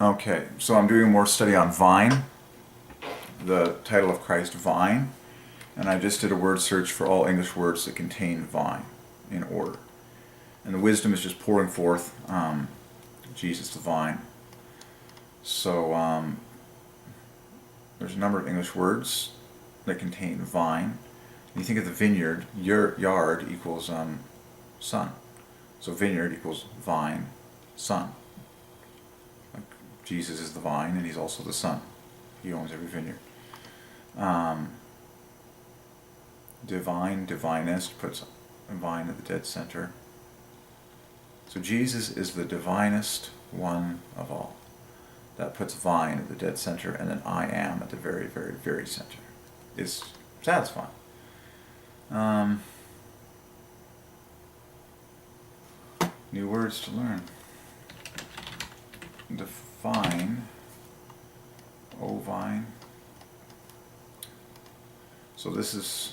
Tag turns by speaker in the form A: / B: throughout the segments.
A: Okay, so I'm doing more study on vine, the title of Christ, vine, and I just did a word search for all English words that contain vine in order. And the wisdom is just pouring forth Jesus the vine. So there's a number of English words that contain vine. When you think of the vineyard, your yard equals sun. So vineyard equals vine, sun. Like Jesus is the vine and he's also the sun. He owns every vineyard. Divine, divinest, puts vine at the dead center. So Jesus is the divinest one of all. That puts vine at the dead center, and then I am at the very, very, very center. It's satisfying. New words to learn. Define, ovine. So this is,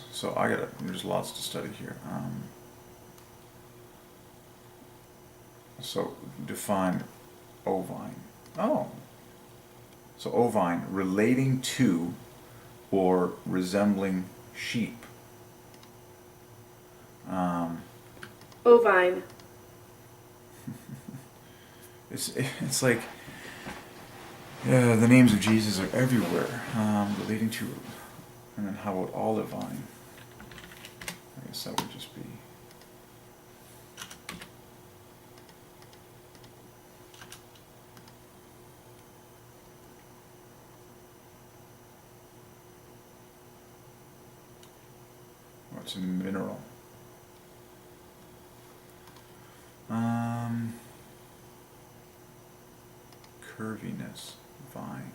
A: there's lots to study here. So define ovine. Oh. So ovine, relating to or resembling sheep.
B: Ovine.
A: It's like the names of Jesus are everywhere, relating to, and then how about olive vine? I guess that would just be. What's a mineral? Curviness, vine.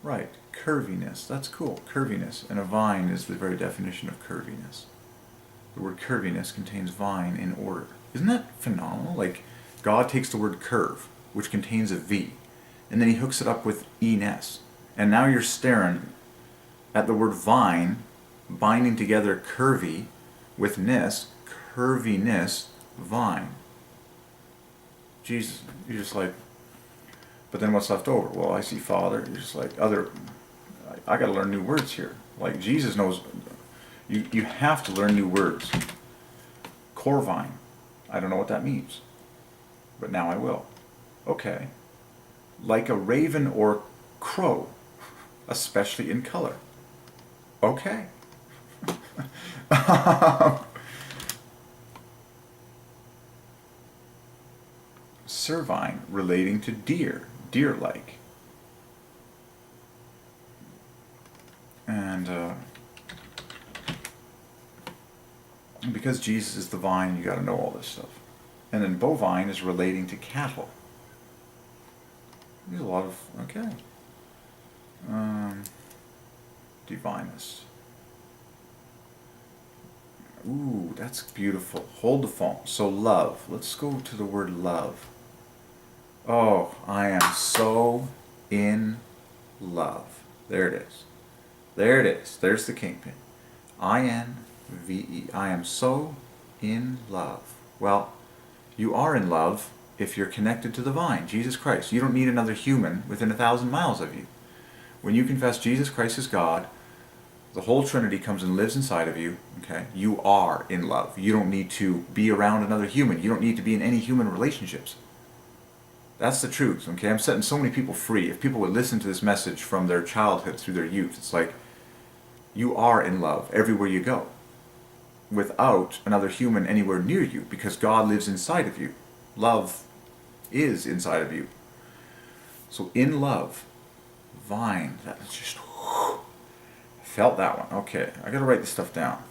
A: Right, curviness, that's cool, curviness. And a vine is the very definition of curviness. The word curviness contains vine in order. Isn't that phenomenal? Like, God takes the word curve, which contains a V, and then he hooks it up with E-ness. And now you're staring at the word vine, binding together curvy with ness, curviness, vine. Jesus, you're just like, but then what's left over? Well, I see Father. You're just like, I got to learn new words here. Like, Jesus knows, you have to learn new words. Corvine, I don't know what that means, but now I will. Okay. Like a raven or crow, especially in color. Okay. Cervine, relating to deer, deer-like. And because Jesus is the vine, you got to know all this stuff. And then bovine is relating to cattle. There's a lot of, okay. Divinest. Ooh, that's beautiful. Hold the phone. So love. Let's go to the word love. Oh, I am so in love. There it is. There it is. There's the kingpin. I-N-V-E. I am so in love. Well, you are in love if you're connected to the vine, Jesus Christ. You don't need another human within 1,000 miles of you. When you confess Jesus Christ as God, the whole Trinity comes and lives inside of you. Okay, you are in love. You don't need to be around another human. You don't need to be in any human relationships. That's the truth. Okay, I'm setting so many people free. If people would listen to this message from their childhood through their youth, it's like you are in love everywhere you go, without another human anywhere near you, because God lives inside of you. Love is inside of you. So in love, vine. That's just. Felt that one. Okay, I gotta write this stuff down.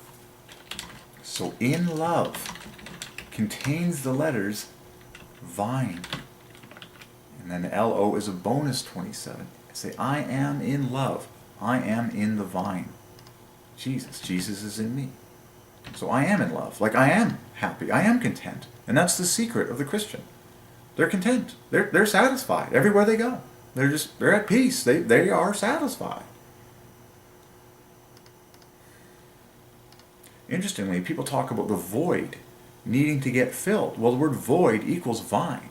A: So in love contains the letters vine. And then L-O is a bonus 27. Say, I am in love. I am in the vine. Jesus. Jesus is in me. So I am in love. Like, I am happy. I am content. And that's the secret of the Christian. They're content. They're satisfied everywhere they go. They're at peace. They are satisfied. Interestingly, people talk about the void needing to get filled. Well, the word void equals vine.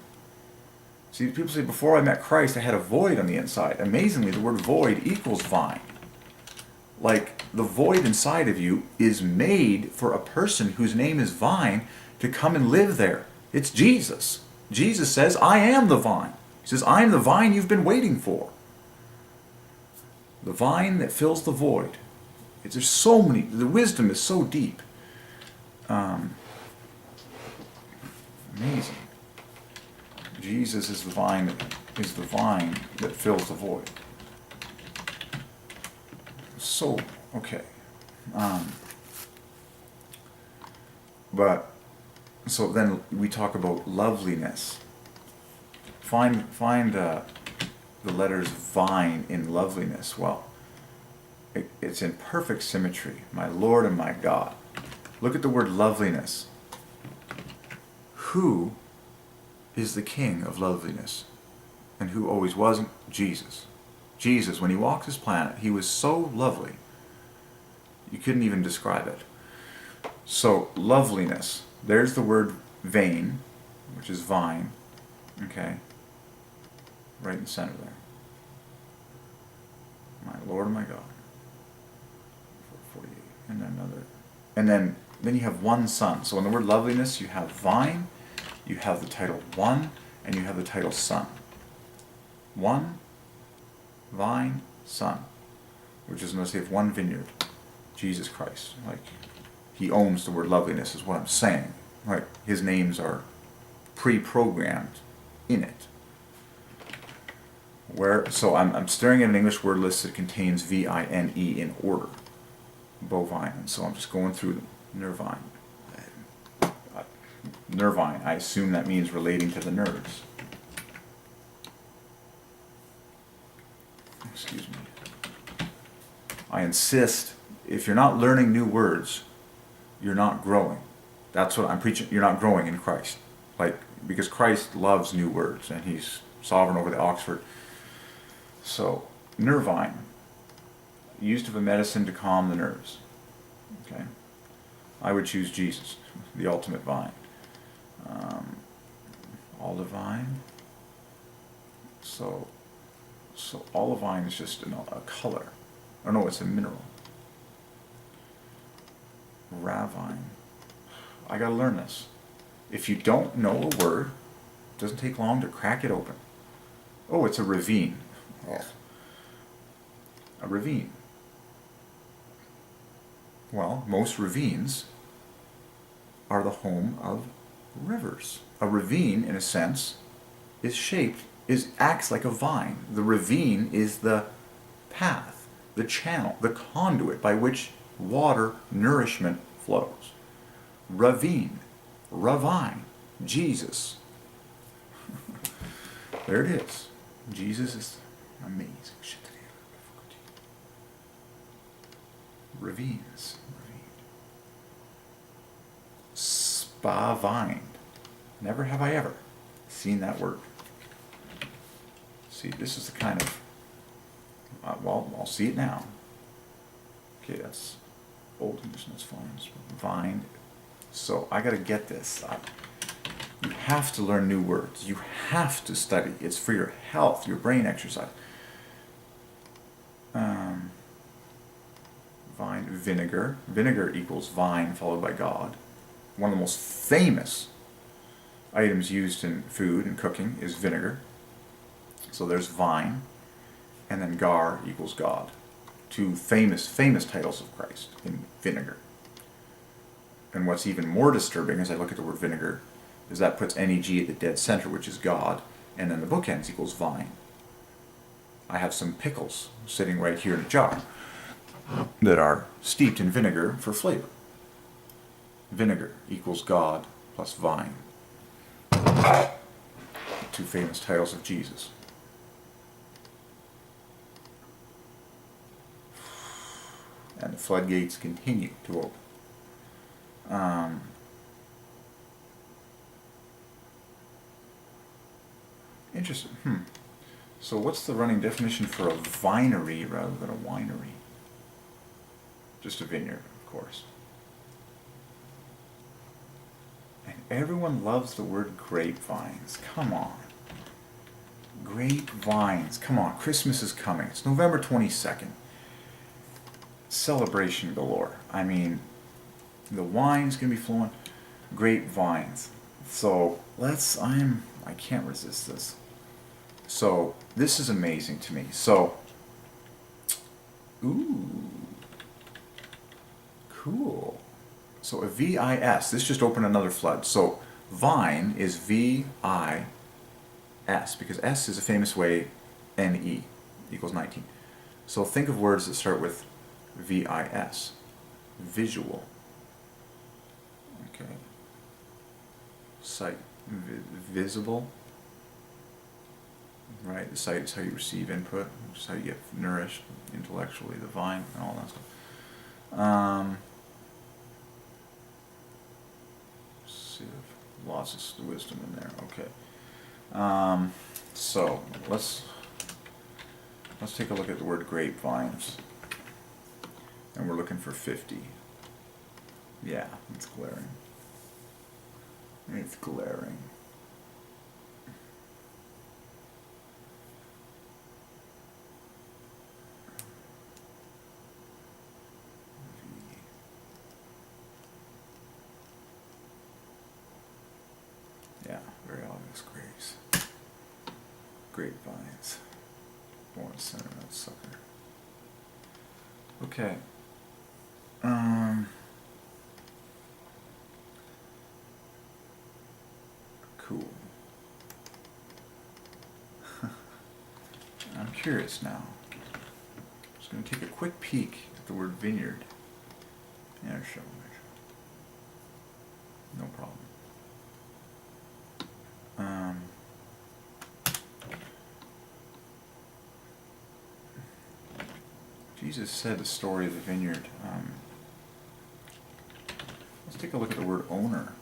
A: See, people say, before I met Christ, I had a void on the inside. Amazingly, the word void equals vine. Like, the void inside of you is made for a person whose name is vine to come and live there. It's Jesus. Jesus says, I am the vine. He says, I am the vine you've been waiting for. The vine that fills the void. There's so many, the wisdom is so deep. Amazing. Jesus is the vine that fills the void. So, okay. But, so then we talk about loveliness. Find the letters vine in loveliness. Well, it's in perfect symmetry. My Lord and my God. Look at the word loveliness. Who is the king of loveliness? And who always wasn't? Jesus. Jesus, when he walked this planet, he was so lovely. You couldn't even describe it. So, loveliness. There's the word vein, which is vine. Okay? Right in the center there. My Lord and my God. 48. And then another. And then you have one son. So in the word loveliness, you have vine, you have the title one, and you have the title son. One, vine, son. Which is, let's say, one vineyard. Jesus Christ. Like, he owns the word loveliness, is what I'm saying. Like, his names are pre-programmed in it. So I'm staring at an English word list that contains V-I-N-E in order. Bovine. And so I'm just going through them. Nervine. Nervine. I assume that means relating to the nerves. Excuse me. I insist, if you're not learning new words, you're not growing. That's what I'm preaching. You're not growing in Christ. Like, because Christ loves new words, and he's sovereign over the Oxford. So, nervine. Used of a medicine to calm the nerves. Okay? I would choose Jesus, the ultimate vine. Olivine. So olivine is just a color. Oh no, it's a mineral. Ravine. I gotta learn this. If you don't know a word, it doesn't take long to crack it open. Oh, it's a ravine. Oh. A ravine. Well, most ravines are the home of rivers. A ravine, in a sense, acts like a vine. The ravine is the path, the channel, the conduit by which water nourishment flows. Ravine, ravine, Jesus. There it is. Jesus is amazing. Ravines. Spavine. Never have I ever seen that word. See, this is the kind of... well, I'll see it now. Okay, that's Old English, that's fine. Vine. So, I gotta get this. You have to learn new words. You have to study. It's for your health, your brain exercise. Vine, vinegar. Vinegar equals vine followed by God. One of the most famous items used in food and cooking is vinegar. So there's vine, and then gar equals God. Two famous titles of Christ in vinegar. And what's even more disturbing as I look at the word vinegar is that puts NEG at the dead center, which is God, and then the bookends equals vine. I have some pickles sitting right here in a jar that are steeped in vinegar for flavor. Vinegar equals God plus vine. Two famous titles of Jesus. And the floodgates continue to open. Interesting. So what's the running definition for a vinery rather than a winery? Just a vineyard, of course. And everyone loves the word grapevines. Come on. Grapevines. Come on, Christmas is coming. It's November 22nd. Celebration galore. I mean, the wine's going to be flowing. Grapevines. So, I can't resist this. So, this is amazing to me. So, ooh, cool. So a VIS, this just opened another flood. So vine is VIS, because S is a famous way, NE equals 19. So think of words that start with VIS. Visual. Okay. Sight. Visible. Right? The sight is how you receive input, which is how you get nourished intellectually, the vine, and all that stuff. See, lots of wisdom in there. Okay. So let's take a look at the word grapevines, and we're looking for 50. Yeah, it's glaring. It's glaring. Yeah, very obvious graves. Grapevines. Born center, that sucker. Okay. Cool. I'm curious now. Just going to take a quick peek at the word vineyard. Yeah, show. No problem. Jesus said the story of the vineyard. Let's take a look at the word owner.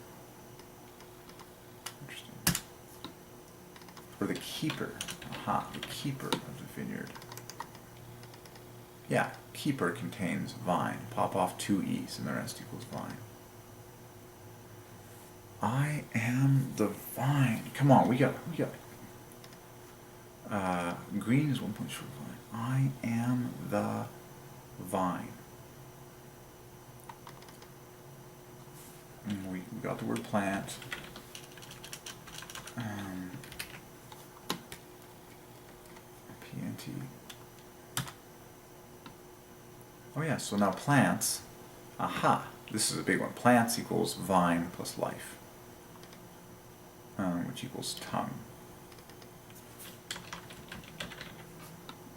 A: Interesting. Or the keeper. Aha, the keeper of the vineyard. Yeah, keeper contains vine. Pop off 2 E's and the rest equals vine. I am the vine. Come on, we got green is 1 point short of vine. I am the vine. And we got the word plant. PNT. Oh yeah, so now plants. Aha, this is a big one. Plants equals vine plus life. Which equals tongue.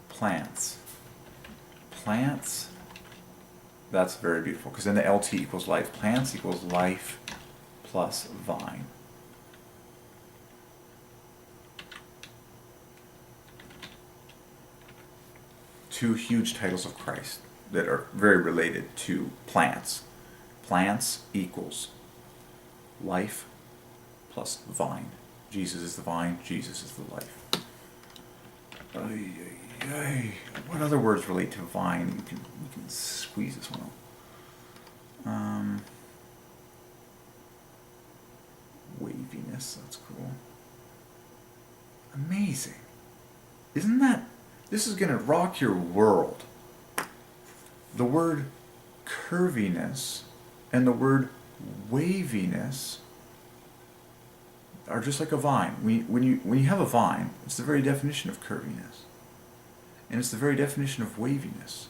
A: Plants. Plants, that's very beautiful, because then the LT equals life. Plants equals life plus vine. Two huge titles of Christ that are very related to plants. Plants equals life plus vine. Jesus is the vine, Jesus is the life. Ay, ay, ay. What other words relate to vine? You can squeeze this one out. Waviness, that's cool. Amazing. Isn't that? This is going to rock your world. The word curviness and the word waviness are just like a vine. When you have a vine, it's the very definition of curviness. And it's the very definition of waviness.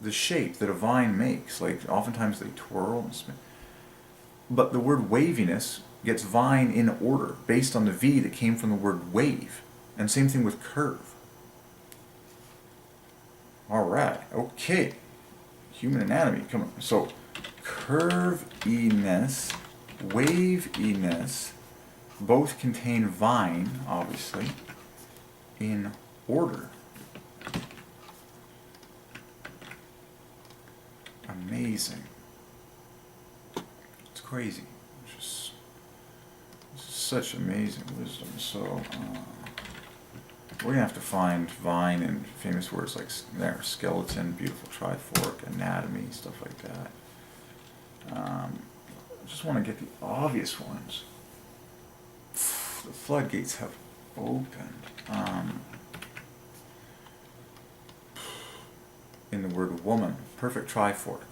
A: The shape that a vine makes, like oftentimes they twirl and spin. But the word waviness gets vine in order based on the V that came from the word wave. And same thing with curve. Alright, okay. Human anatomy, come on. So, curviness, waviness, both contain vine, obviously, in order. Amazing. It's crazy. It's just such amazing wisdom. So, we're going to have to find vine in famous words like there, skeleton, beautiful trifork, anatomy, stuff like that. I just want to get the obvious ones. the floodgates have opened. In the word woman, perfect trifork,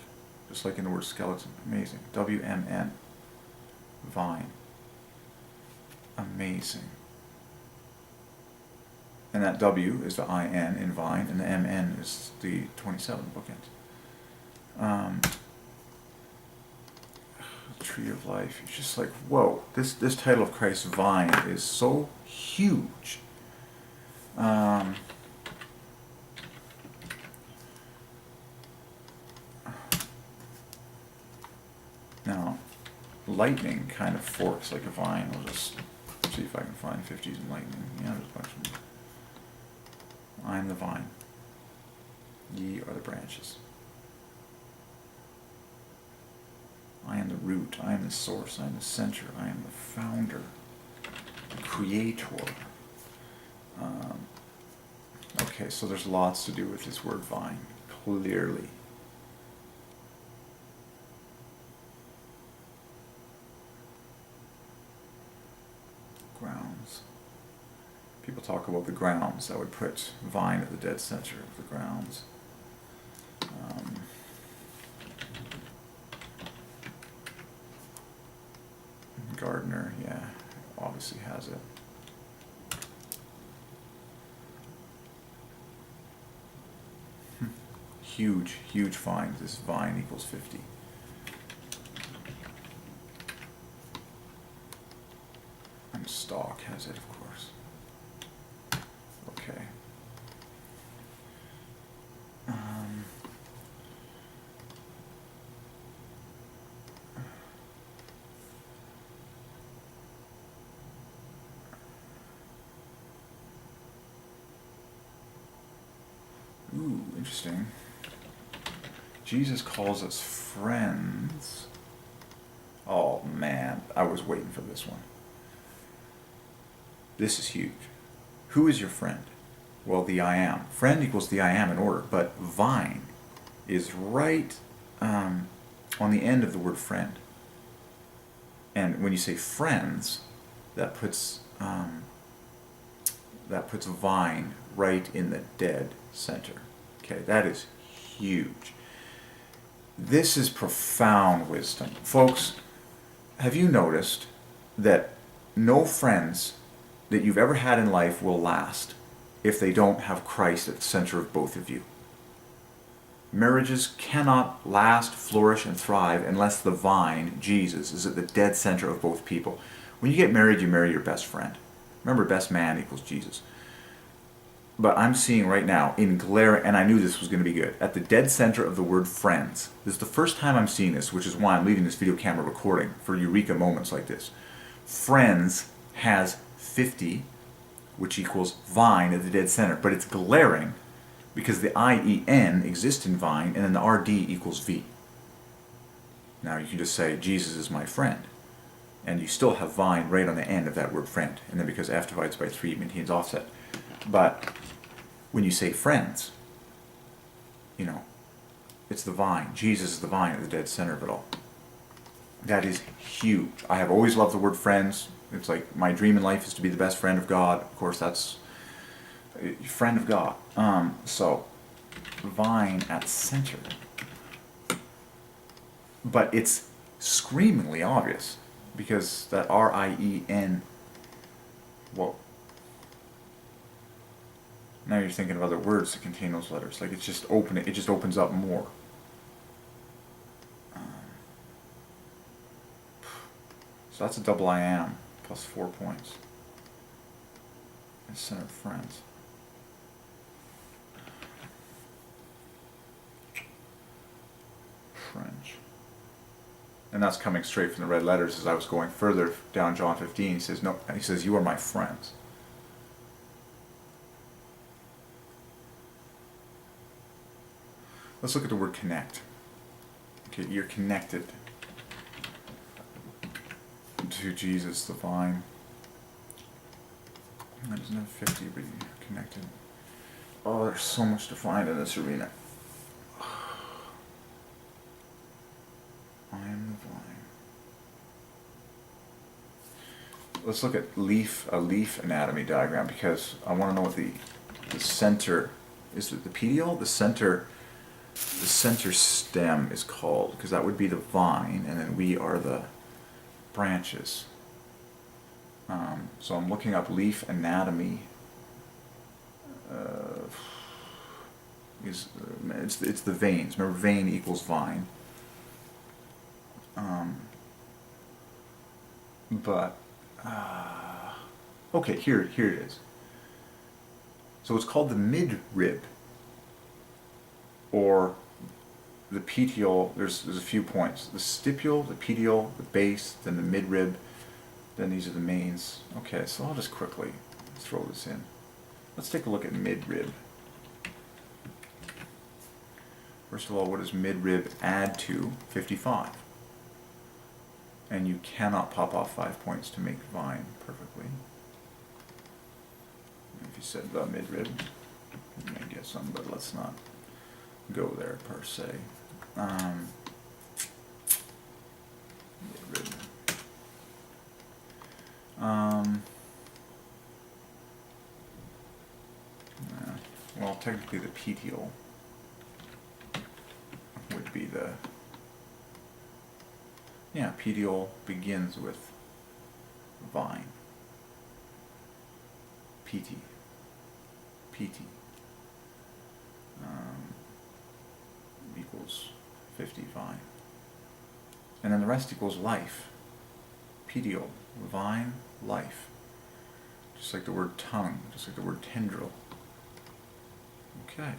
A: just like in the word skeleton. Amazing. WMN, vine. Amazing. And that W is the IN in vine, and the MN is the 27 bookends. Tree of life. It's just like, whoa, this title of Christ's vine is so huge. Now, lightning kind of forks like a vine. I'll just see if I can find 50s in lightning. Yeah, there's a bunch of them. I am the vine. Ye are the branches. I am the root. I am the source. I am the center. I am the founder, the creator. Okay, so there's lots to do with this word vine, clearly. Grounds. People talk about the grounds. I would put vine at the dead center of the grounds. Gardener, yeah, obviously has it. Huge, huge find. This vine equals 50. And stock has it, of course. Okay. Ooh, interesting. Jesus calls us friends. Oh man, I was waiting for this one. This is huge. Who is your friend? Well, the I am. Friend equals the I am in order, but vine is right on the end of the word friend. And when you say friends, that puts vine right in the dead center. Okay, that is huge. This is profound wisdom. Folks, have you noticed that no friends that you've ever had in life will last if they don't have Christ at the center of both of you? Marriages cannot last, flourish, and thrive unless the vine, Jesus, is at the dead center of both people. When you get married, you marry your best friend. Remember, best man equals Jesus. But I'm seeing right now, in glare, and I knew this was going to be good, at the dead center of the word friends. This is the first time I'm seeing this, which is why I'm leaving this video camera recording for eureka moments like this. Friends has 50, which equals vine at the dead center, but it's glaring because the IEN exists in vine, and then the RD equals V. Now you can just say, Jesus is my friend, and you still have vine right on the end of that word friend, and then because F divides by 3 maintains offset. But when you say friends, you know, it's the vine. Jesus is the vine at the dead center of it all. That is huge. I have always loved the word friends. It's like my dream in life is to be the best friend of God. Of course, that's friend of God. So, vine at center. But it's screamingly obvious because that R-I-E-N, whoa. Now you're thinking of other words that contain those letters. Like it's just open. It just opens up more. So that's a double I am plus 4 points. And center of friends. French. And that's coming straight from the red letters. As I was going further down John 15, he says, no, he says, you are my friends. Let's look at the word connect. Okay, you're connected to Jesus, the vine. That doesn't have 50, but you're connected. Oh, there's so much to find in this arena. I am the vine. let's look at a leaf anatomy diagram, because I want to know what the center is. It the petiole? The center stem is called, because that would be the vine, and then we are the branches. So I'm looking up leaf anatomy. It's the veins. Remember, vein equals vine. Okay, here it is. So it's called the midrib, or the petiole. There's a few points: the stipule, the petiole, the base, then the midrib. Then these are the mains. Okay, so I'll just quickly throw this in. Let's take a look at midrib. First of all, what does midrib add to 55? And you cannot pop off 5 points to make vine perfectly. If you said the midrib, you may get some, but let's not go there per se. Midrib. Well, technically the petiole would be the, petiole begins with vine. PT. Equals 50 vine. And then the rest equals life. Petiole, vine, life. Just like the word tongue, just like the word tendril. Okay,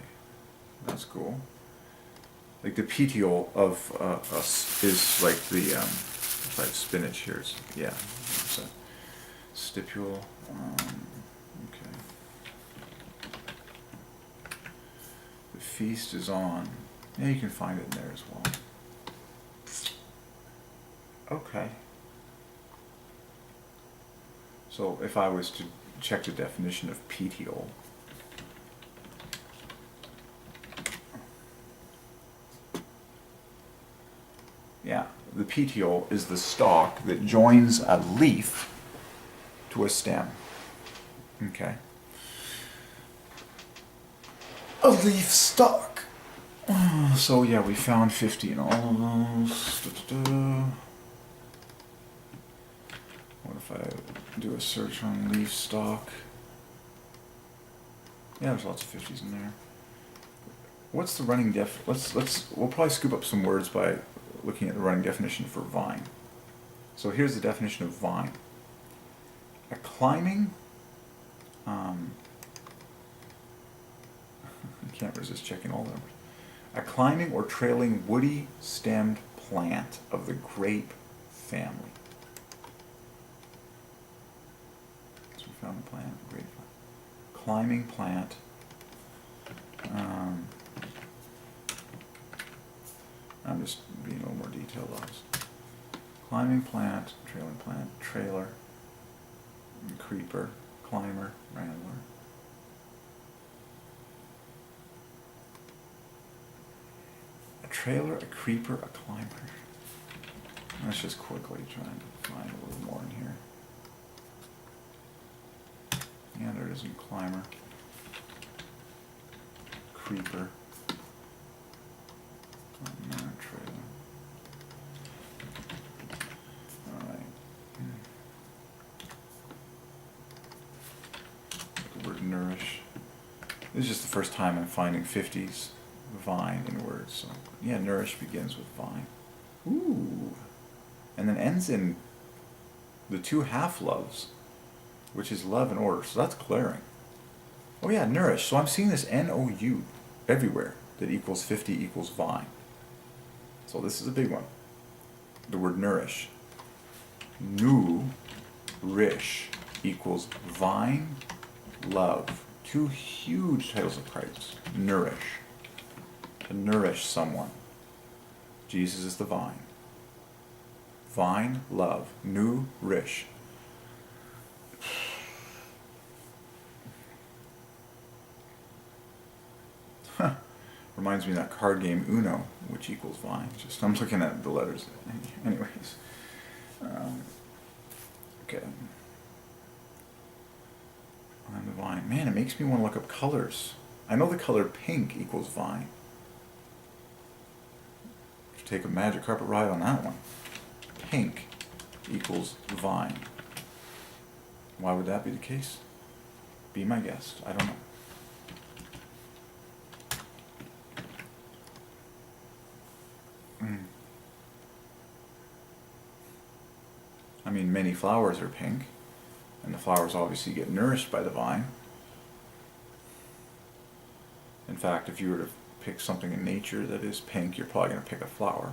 A: that's cool. Like the petiole of us is like the, if I have spinach here, it's, it's a stipule. Okay. The feast is on. Yeah, you can find it in there as well. Okay. So if I was to check the definition of petiole, the petiole is the stalk that joins a leaf to a stem. Okay. A leaf stalk. So yeah, we found 50 in all of those. What if I do a search on leaf stalk? Yeah, there's lots of 50s in there. What's the running we'll probably scoop up some words by looking at the running definition for vine. So here's the definition of vine. A climbing, I can't resist checking all the numbers. A climbing or trailing woody stemmed plant of the grape family. So we found the plant, grape. Climbing plant. I'm just being a little more detailed on this. Climbing plant, trailing plant, trailer, creeper, climber, rambler. A trailer, a creeper, a climber. Let's just quickly try and find a little more in here. Yeah, there isn't climber, creeper. Trailer. Alright. The word nourish. This is just the first time I'm finding 50s vine in words. So yeah, nourish begins with vine. Ooh. And then ends in the two half-loves, which is love and order. So that's clearing. Oh yeah, nourish. So I'm seeing this N-O-U everywhere that equals 50 equals vine. So this is a big one. The word nourish. Nu-rish equals vine, love. Two huge titles of Christ. Nourish. To nourish someone. Jesus is the vine. Vine, love. Nu-rish. Reminds me of that card game Uno, which equals vine. Just I'm looking at the letters. Anyways. Okay. vine. Man, it makes me want to look up colors. I know the color pink equals vine. Should take a magic carpet ride on that one. Pink equals vine. Why would that be the case? Be my guest. I don't know. I mean, many flowers are pink, and the flowers obviously get nourished by the vine. In fact, if you were to pick something in nature that is pink, you're probably going to pick a flower.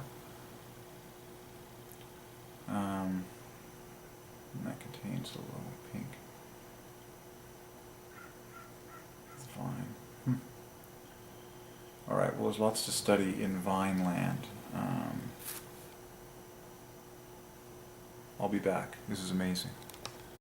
A: And that contains a little pink vine. Alright, well, there's lots to study in vine land. I'll be back. This is amazing.